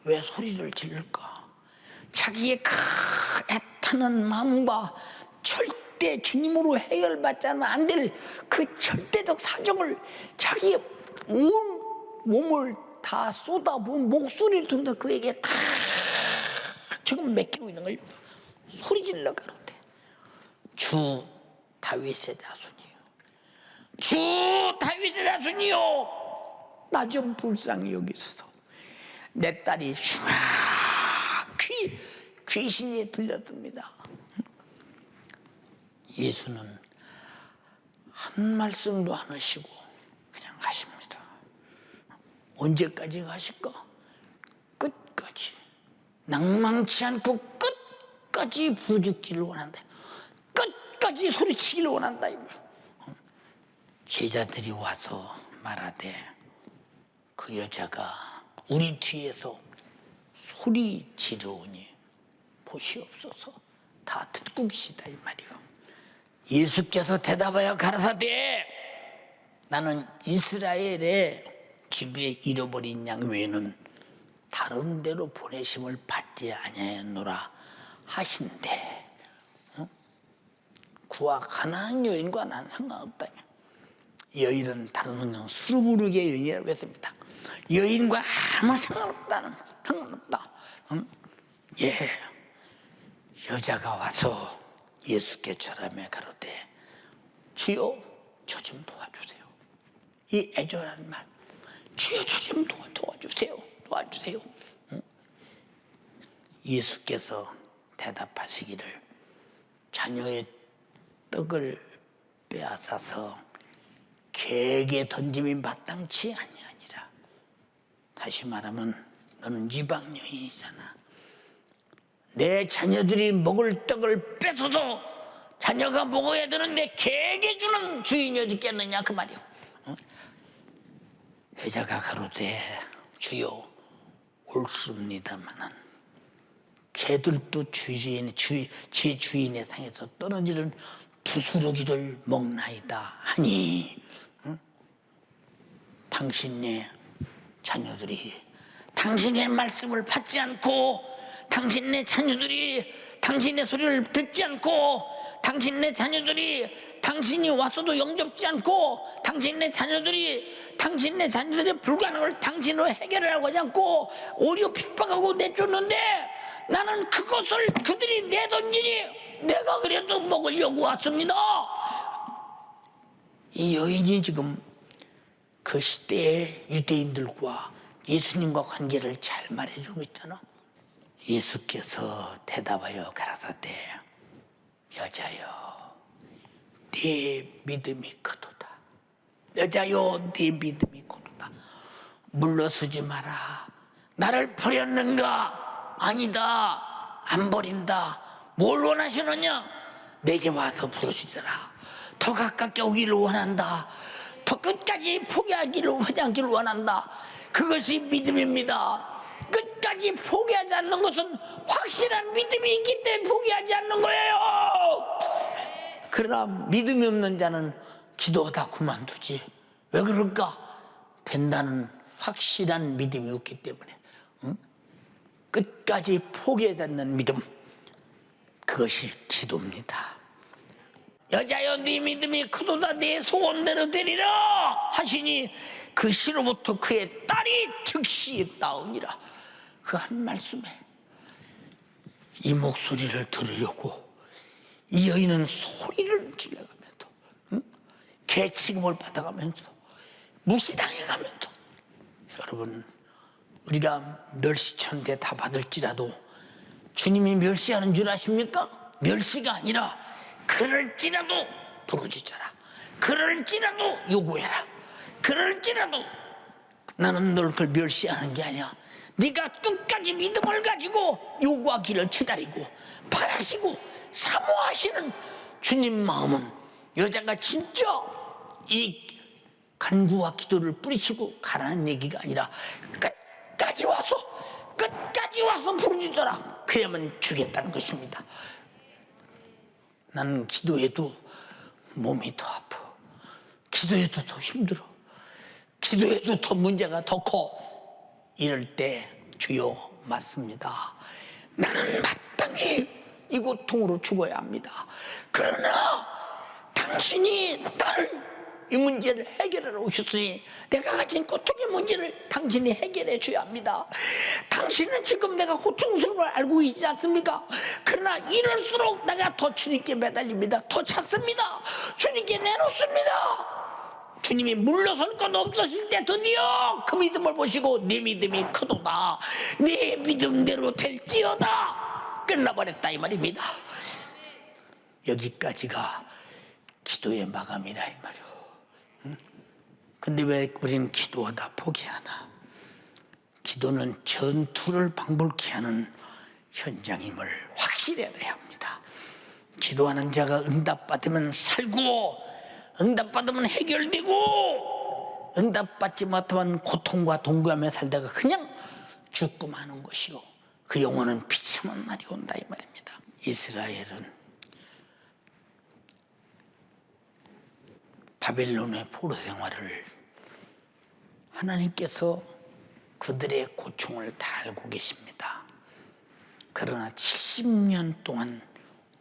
왜 소리를 질를까? 자기의 그 애타는 마음과 절대 주님으로 해결받지 않으면 안 될 그 절대적 사정을 자기의 온 몸을 다 쏟아부은 목소리를 통해서 그에게 다 지금 맡기고 있는 걸 소리질러 가로되 주 다윗의 자손이요, 주 다윗의 자손이요, 나 좀 불쌍히 여기소서. 내 딸이 귀신이 들려듭니다. 예수는 한 말씀도 안 하시고 그냥 가십니다. 언제까지 가실까? 끝까지. 낭망치 않고 끝까지 부르짖기를 원한다. 끝까지 소리치기를 원한다. 제자들이 와서 말하되 그 여자가 우리 뒤에서 소리 지르오니 보시옵소서. 다 듣고 계시다 이 말이요. 예수께서 대답하여 가라사대 나는 이스라엘의 집에 잃어버린 양 외에는 다른 데로 보내심을 받지 아니하였노라 하신대. 그와 가나안 여인과 난 상관없다며. 여인은 다른 언어는 수르부르게 여인이라고 했습니다. 여인과 아무 상관없다. 예, 여자가 와서 예수께 절하며 가로되 주여 저 좀 도와주세요. 이 애절한 말, 주여 저 좀 도와주세요. 예수께서 대답하시기를 자녀의 떡을 빼앗아서 개에게 던짐이 마땅치 아니하니라. 다시 말하면 너는 이방 여인이잖아. 내 자녀들이 먹을 떡을 뺏어서 자녀가 먹어야 되는데 개에게 주는 주인이 어디 있겠느냐 그 말이요. 여자가 가로되 주여 옳습니다마는 개들도 제 주인의 상에서 떨어지는 부스러기를 먹나이다 하니 당신의 자녀들이 당신의 말씀을 받지 않고, 당신의 자녀들이 당신의 소리를 듣지 않고, 당신의 자녀들이 당신이 와서도 영접지 않고, 당신의 자녀들이 당신의 자녀들의 불가능을 당신으로 해결하려고 하지 않고 오히려 핍박하고 내쫓는데 나는 그것을 그들이 내던지니 내가 그래도 먹으려고 왔습니다. 이 여인이 지금 그 시대의 유대인들과 예수님과 관계를 잘 말해주고 있잖아. 예수께서 대답하여 가라사대 여자여 네 믿음이 크도다. 여자여 네 믿음이 크도다. 물러서지 마라. 나를 버렸는가? 아니다. 안 버린다. 뭘 원하시느냐? 내게 와서 부르시더라. 더 가깝게 오기를 원한다. 더 끝까지 포기하지 않기를 원한다. 그것이 믿음입니다. 끝까지 포기하지 않는 것은 확실한 믿음이 있기 때문에 포기하지 않는 거예요. 그러나 믿음이 없는 자는 기도하다 그만두지. 왜 그럴까? 된다는 확실한 믿음이 없기 때문에. 끝까지 포기하지 않는 믿음, 그것이 기도입니다. 여자여 네 믿음이 크도다. 네 소원대로 되리라 하시니 그 시로부터 그의 딸이 즉시 나으니라. 그 한 말씀에 이 목소리를 들으려고 이 여인은 소리를 질러가면서 개 취급을 받아가면서 무시당해가면서, 여러분 우리가 멸시천대 다 받을지라도 주님이 멸시하는 줄 아십니까? 멸시가 아니라 그럴지라도 부르짖어라. 그럴지라도 요구해라. 그럴지라도 나는 널 그걸 멸시하는 게 아니야. 네가 끝까지 믿음을 가지고 요구하기를 기다리고 바라시고 사모하시는 주님 마음은 여자가 진짜 이 간구와 기도를 뿌리치고 가라는 얘기가 아니라 끝까지 와서 부르짖어라. 그러면 주겠다는 것입니다. 나는 기도해도 몸이 더 아파. 기도해도 더 힘들어. 기도해도 더 문제가 더 커. 이럴 때 주여 맞습니다. 나는 마땅히 이 고통으로 죽어야 합니다. 그러나 당신이 나를 이 문제를 해결하러 오셨으니 내가 가진 고통의 문제를 당신이 해결해 줘야 합니다. 당신은 지금 내가 고통스러움을 알고 있지 않습니까? 그러나 이럴수록 내가 더 주님께 매달립니다. 더 찾습니다. 주님께 내놓습니다. 주님이 물러설 것 없으실 때 드디어 그 믿음을 보시고 네 믿음이 크도다, 네 믿음대로 될지어다 끝나버렸다 이 말입니다. 여기까지가 기도의 마감이라 이 말이오. 근데 왜 우리는 기도하다 포기하나? 기도는 전투를 방불케 하는 현장임을 확실해야 합니다. 기도하는 자가 응답받으면 살고, 응답받으면 해결되고, 응답받지 못하면 고통과 동거하며 살다가 그냥 죽고 마는 것이요, 그 영혼은 비참한 날이 온다 이 말입니다. 이스라엘은 바벨론의 포로 생활을 하나님께서 그들의 고충을 다 알고 계십니다. 그러나 70년 동안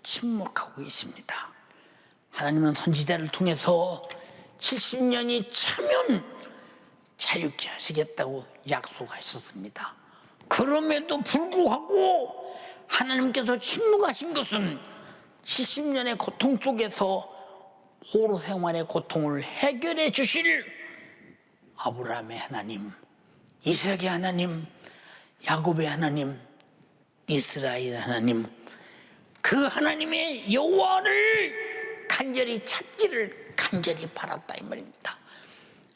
침묵하고 있습니다. 하나님은 선지자를 통해서 70년이 차면 자유케 하시겠다고 약속하셨습니다. 그럼에도 불구하고 하나님께서 침묵하신 것은 70년의 고통 속에서 포로 생활의 고통을 해결해 주실 아브라함의 하나님, 이삭의 하나님, 야곱의 하나님, 이스라엘 하나님, 그 하나님의 여호와를 간절히 찾기를 간절히 바랐다 이 말입니다.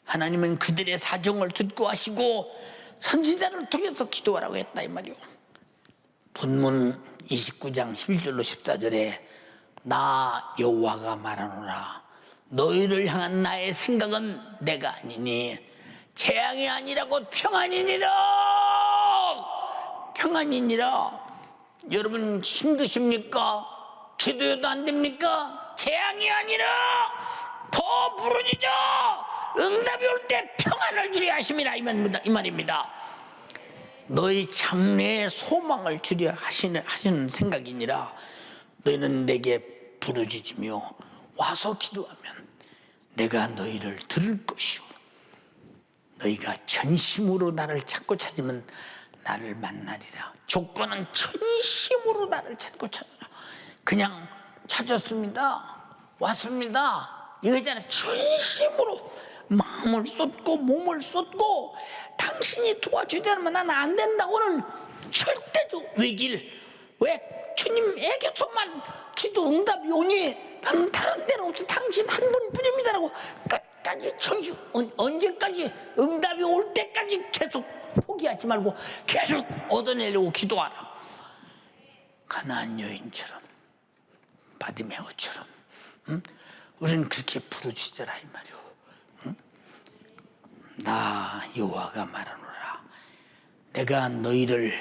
하나님은 그들의 사정을 듣고 하시고 선지자를 통해서 기도하라고 했다 이 말이요. 본문 29장 11절로 14절에 나 여호와가 말하노라, 너희를 향한 나의 생각은 내가 아니니 재앙이 아니라 곧 평안이니라. 평안이니라. 여러분 힘드십니까? 기도해도 안 됩니까? 재앙이 아니라 더 부르짖어 응답이 올 때 평안을 주려 하심이라 이 말입니다. 너희 장래에 소망을 주려 하시는 생각이니라. 너희는 내게 부르짖으며 와서 기도하면 내가 너희를 들을 것이요, 너희가 전심으로 나를 찾고 찾으면 나를 만나리라. 조건은 전심으로 나를 찾고 찾으라. 그냥 찾았습니다, 왔습니다 이거잖아요. 전심으로 마음을 쏟고 몸을 쏟고 당신이 도와주지 않으면 나는 안 된다고는 절대로 외길, 왜 주님에게서만 기도 응답이 오니 나는 다른 데는 없어 당신 한 분뿐입니다라고 끝까지 전심, 언제까지 응답이 올 때까지 계속 포기하지 말고 계속 얻어내려고 기도하라. 가나안 여인처럼, 바디메오처럼, 우리는 그렇게 부르짖으라 이 말이오. 나 여호와가 말하노라, 내가 너희를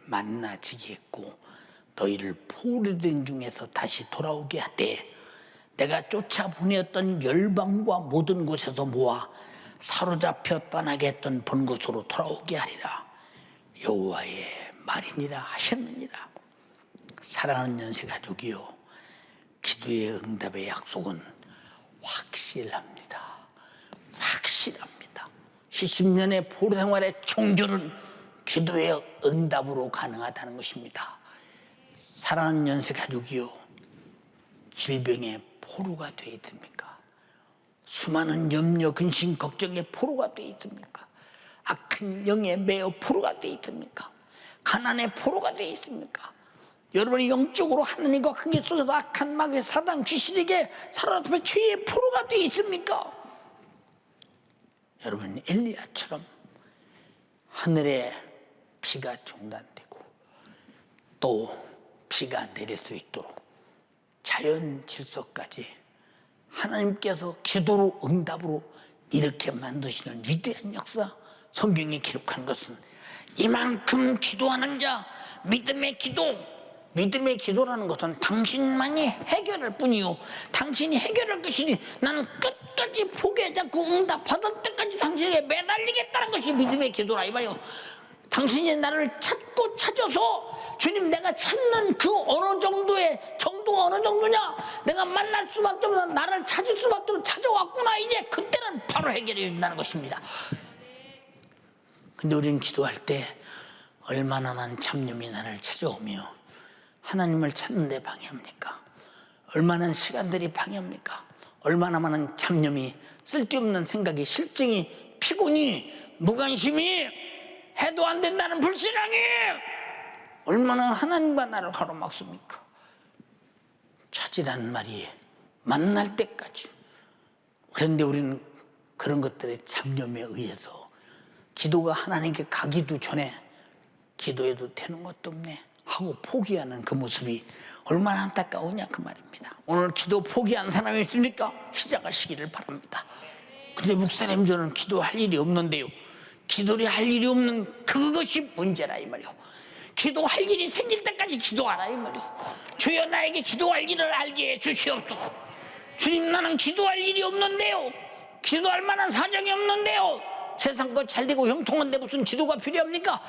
만나지겠고 너희를 포로된 중에서 다시 돌아오게 하되 내가 쫓아보내었던 열방과 모든 곳에서 모아 사로잡혀 떠나게 했던 본 곳으로 돌아오게 하리라. 여호와의 말이니라 하셨느니라. 사랑하는 연세가족이요, 기도의 응답의 약속은 확실합니다. 확실합니다. 70년의 포로 생활의 종교는 기도의 응답으로 가능하다는 것입니다. 사랑하는 연세가족이요, 질병의 포로가 되어 있습니까? 수많은 염려, 근심, 걱정의 포로가 되어 있습니까? 악한 영에 매여 포로가 되어 있습니까? 가난의 포로가 되어 있습니까? 여러분이 영적으로 하나님과 관계 속에서 악한 마귀, 사단, 귀신에게 사로잡혀 죄의 포로가 되어 있습니까? 여러분 엘리야처럼 하늘에 비가 중단되고 또 비가 내릴 수 있도록 자연 질서까지 하나님께서 기도로 응답으로 이렇게 만드시는 위대한 역사, 성경에 기록한 것은 이만큼 기도하는 자, 믿음의 기도라는 것은 당신만이 해결할 뿐이요, 당신이 해결할 것이니 나는 끝까지 포기하지 않고 응답 받을 때까지 당신에게 매달리겠다는 것이 믿음의 기도라 이 말이요. 당신이 나를 찾고 찾아서 주님 내가 찾는 그 어느 정도의 정도가 어느 정도냐, 내가 만날 수밖에 없는 나를 찾을 수밖에 없는 찾아왔구나, 이제 그때는 바로 해결해 준다는 것입니다. 근데 우리는 기도할 때 얼마나 많은 잡념이 나를 찾아오며 하나님을 찾는 데 방해합니까? 얼마나 많은 시간들이 방해합니까? 얼마나 많은 잡념이, 쓸데없는 생각이, 실증이, 피곤이, 무관심이, 해도 안 된다는 불신앙이 얼마나 하나님과 나를 가로막습니까? 찾으라는 말이 만날 때까지. 그런데 우리는 그런 것들의 잡념에 의해서 기도가 하나님께 가기도 전에 기도해도 되는 것도 없네 하고 포기하는 그 모습이 얼마나 안타까우냐 그 말입니다. 오늘 기도 포기한 사람이 있습니까? 시작하시기를 바랍니다. 근데 목사님 저는 기도할 일이 없는데요. 기도를 할 일이 없는 그것이 문제라 이 말이요. 기도할 일이 생길 때까지 기도하라 이 말이요. 주여 나에게 기도할 일을 알게 해 주시옵소서. 주님 나는 기도할 일이 없는데요. 기도할 만한 사정이 없는데요. 세상 거 잘 되고 형통한데 무슨 기도가 필요합니까?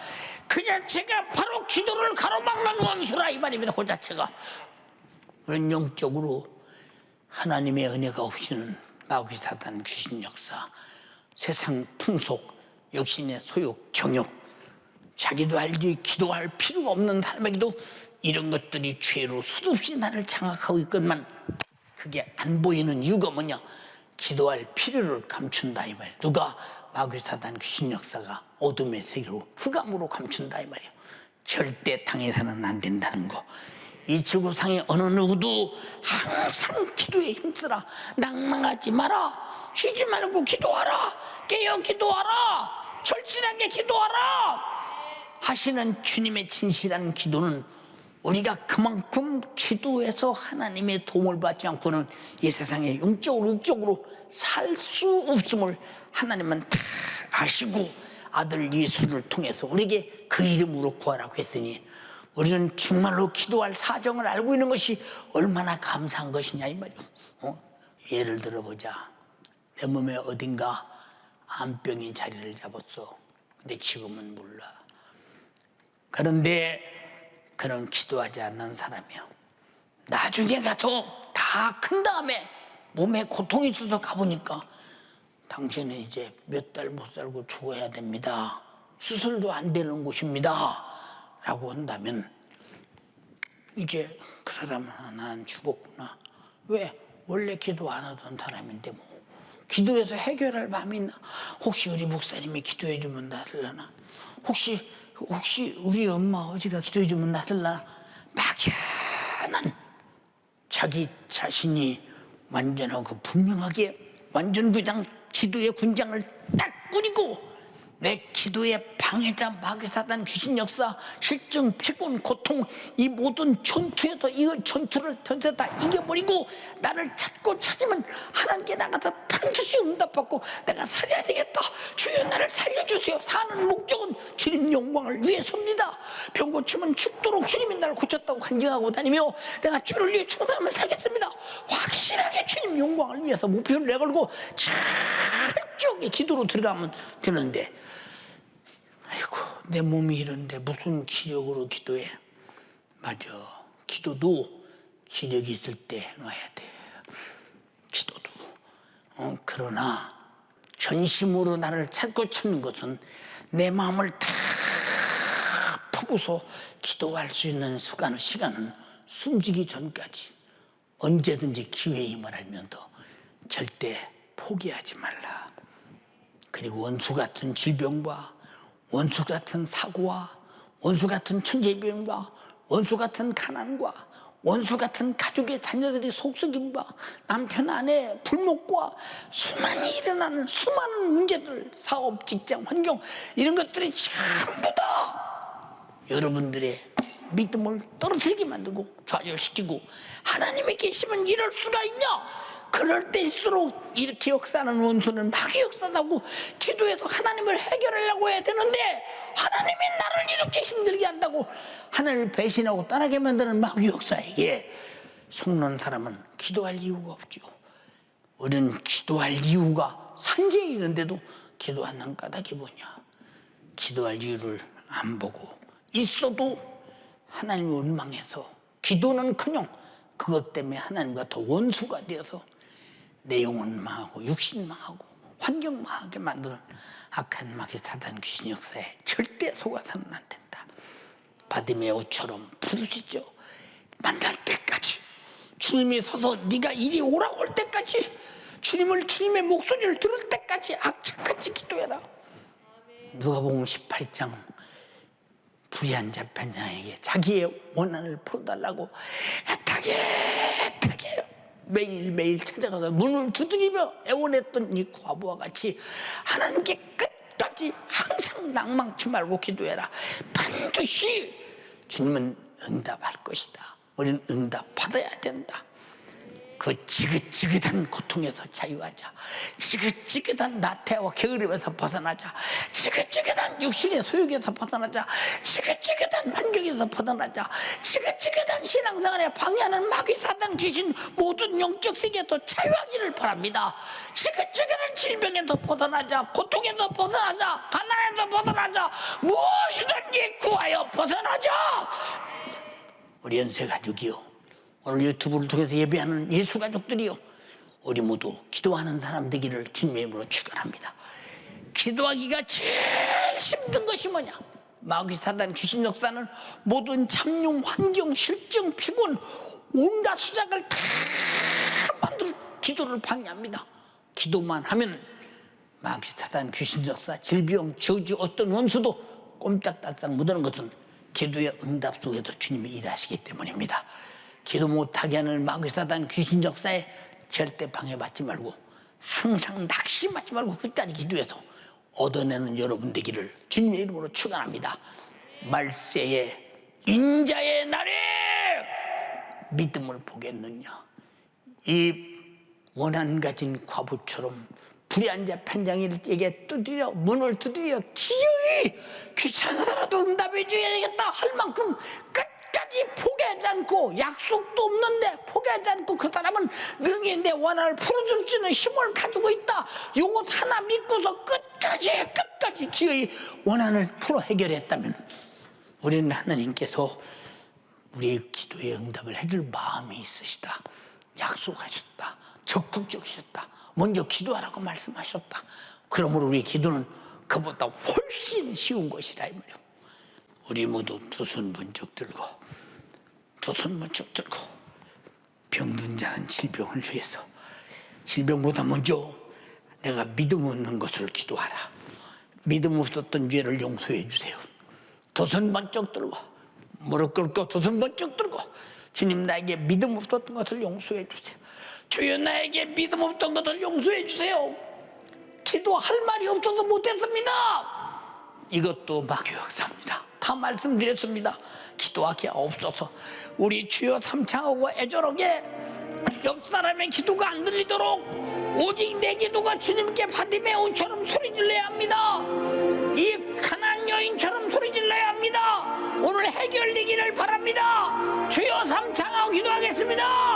그 자체가 바로 기도를 가로막는 원수라 이 말입니다. 그 자체가. 그런 영적으로 하나님의 은혜가 없이는 마귀 사단 귀신 역사, 세상 풍속, 육신의 소욕, 정욕, 자기도 알지 기도할 필요가 없는 사람에게도 이런 것들이 죄로 수없이 나를 장악하고 있건만 그게 안 보이는 이유가 뭐냐? 기도할 필요를 감춘다 이 말이에요. 누가? 마귀 사단 귀신 역사가 어둠의 세계로 흑암으로 감춘다 이 말이에요. 절대 당해서는 안 된다는 거. 이 지구상의 어느 누구도 항상 기도에 힘쓰라. 낭망하지 마라. 쉬지 말고 기도하라. 깨어 기도하라. 절실하게 기도하라 하시는 주님의 진실한 기도는 우리가 그만큼 기도해서 하나님의 도움을 받지 않고는 이 세상에 영적으로 육적으로 살 수 없음을 하나님은 다 아시고 아들 예수를 통해서 우리에게 그 이름으로 구하라고 했으니 우리는 정말로 기도할 사정을 알고 있는 것이 얼마나 감사한 것이냐 이 말이에요. 예를 들어보자. 내 몸에 어딘가 암병이 자리를 잡았어. 근데 지금은 몰라. 그런데 그런 기도하지 않는 사람이요, 나중에 가서 다 큰 다음에 몸에 고통이 있어서 가보니까 당신은 이제 몇 달 못 살고 죽어야 됩니다. 수술도 안 되는 곳입니다. 라고 한다면 이제 그 사람은 난 죽었구나. 왜? 원래 기도 안 하던 사람인데 뭐 기도해서 해결할 마음이 있나? 혹시 우리 목사님이 기도해 주면 낫을라나? 혹시 우리 엄마 아버지가 기도해 주면 낫을라나? 막연한 자기 자신이 완전하고 분명하게 완전 그냥 기도의 군장을 딱 뿌리고 내 기도의 방해자 마귀 사단 귀신 역사 실증 피곤 고통 이 모든 전투에서 이 전투를 전체 다 이겨버리고 나를 찾고 찾으면 하나님께 나가서 반드시 응답받고 내가 살아야 되겠다. 주여 나를 살려주세요. 사는 목적은 주님 영광을 위해서입니다. 병 고치면 죽도록 주님이 나를 고쳤다고 간증하고 다니며 내가 주를 위해 충성하면 살겠습니다. 확실하게 주님 영광을 위해서 목표를 내걸고 철저하게 기도로 들어가면 되는데, 아이고 내 몸이 이런데 무슨 기적으로 기도해? 맞아, 기도도 기적이 있을 때 해놔야 돼. 기도도. 그러나 전심으로 나를 찾고 찾는 것은 내 마음을 다 퍼부어서 기도할 수 있는 시간은 숨지기 전까지 언제든지 기회의 힘을 알면서 절대 포기하지 말라. 그리고 원수 같은 질병과 원수 같은 사고와 원수 같은 천재병과 원수 같은 가난과 원수 같은 가족의 자녀들의 속썩임과 남편 아내 불목과 수많이 일어나는 수많은 문제들, 사업, 직장, 환경 이런 것들이 전부 다 여러분들의 믿음을 떨어뜨리게 만들고 좌절시키고 하나님이 계시면 이럴 수가 있냐? 그럴 때일수록 이렇게 역사하는 원수는 마귀 역사다고 기도해서 하나님을 해결하려고 해야 되는데 하나님이 나를 이렇게 힘들게 한다고 하나님을 배신하고 떠나게 만드는 마귀 역사에게 속는 사람은 기도할 이유가 없죠. 우리는 기도할 이유가 산재에 있는데도 기도하는 까닭이 뭐냐? 기도할 이유를 안 보고 있어도 하나님을 원망해서 기도는커녕 그것 때문에 하나님과 더 원수가 되어서 내 영혼 망하고 육신 망하고 환경 망하게 만드는 악한 마귀 사단 귀신 역사에 절대 속아서는 안 된다. 바디메오처럼 부르시죠. 만날 때까지 주님이 서서 네가 이리 오라고 할 때까지 주님의 목소리를 들을 때까지 악착같이 기도해라. 누가복음 18장 불의한 재판장에게 자기의 원한을 풀어달라고 애타게 매일매일 찾아가서 문을 두드리며 애원했던 이 과부와 같이 하나님께 끝까지 항상 낭망치 말고 기도해라. 반드시 주님은 응답할 것이다. 우리는 응답받아야 된다. 그 지긋지긋한 고통에서 자유하자. 지긋지긋한 나태와 게으름에서 벗어나자. 지긋지긋한 육신의 소욕에서 벗어나자. 지긋지긋한 환경에서 벗어나자. 지긋지긋한 신앙생활에 방해하는 마귀 사단 귀신 모든 영적 세계에서 자유하기를 바랍니다. 지긋지긋한 질병에서 벗어나자. 고통에서 벗어나자. 가난에서 벗어나자. 무엇이든지 구하여 벗어나자. 우리 연세가족이요, 오늘 유튜브를 통해서 예배하는 예수가족들이요, 우리 모두 기도하는 사람 되기를 주님의 이름으로 축원합니다. 기도하기가 제일 힘든 것이 뭐냐? 마귀 사단 귀신 역사는 모든 잠룡, 환경, 실정, 피곤 온갖 수작을 다 만들 기도를 방해합니다. 기도만 하면 마귀 사단 귀신 역사, 질병, 저주 어떤 원수도 꼼짝달싹 못하는 것은 기도의 응답 속에서 주님이 일하시기 때문입니다. 기도 못하게 하는 마귀 사단 귀신 역사에 절대 방해받지 말고 항상 낙심하지 말고 끝까지 기도해서 얻어내는 여러분 되기를 주님의 이름으로 축원합니다. 말세에 인자의 날에 믿음을 보겠느냐. 이 원한 가진 과부처럼 불의한 재판장에게 두드려 문을 두드려 기어이 귀찮아라도 응답해 줘야 되겠다 할 만큼 끝까지 포기하지 않고, 약속도 없는데 포기하지 않고 그 사람은 능히 내 원한을 풀어줄 수 있는 힘을 가지고 있다. 요것 하나 믿고서 끝까지 기어이 원한을 풀어 해결했다면 우리는 하나님께서 우리의 기도에 응답을 해줄 마음이 있으시다. 약속하셨다. 적극적이셨다. 먼저 기도하라고 말씀하셨다. 그러므로 우리 기도는 그보다 훨씬 쉬운 것이다 이 말이에요. 우리 모두 두 손 번쩍 들고 병든 자는 질병을 위해서, 질병보다 먼저 내가 믿음 없는 것을 기도하라. 믿음 없었던 죄를 용서해 주세요. 두 손 번쩍 들고 무릎 꿇고 두 손 번쩍 들고 주님, 나에게 믿음 없었던 것을 용서해 주세요. 주여, 나에게 믿음 없던 것을 용서해 주세요. 기도할 말이 없어서 못했습니다. 이것도 마귀 역사입니다. 다 말씀드렸습니다. 기도하기 없어서 우리 주여 삼창하고 애절하게 옆 사람의 기도가 안 들리도록 오직 내 기도가 주님께 바디메오처럼 소리질러야 합니다. 이 가난안 여인처럼 소리질러야 합니다. 오늘 해결되기를 바랍니다. 주여 삼창하고 기도하겠습니다.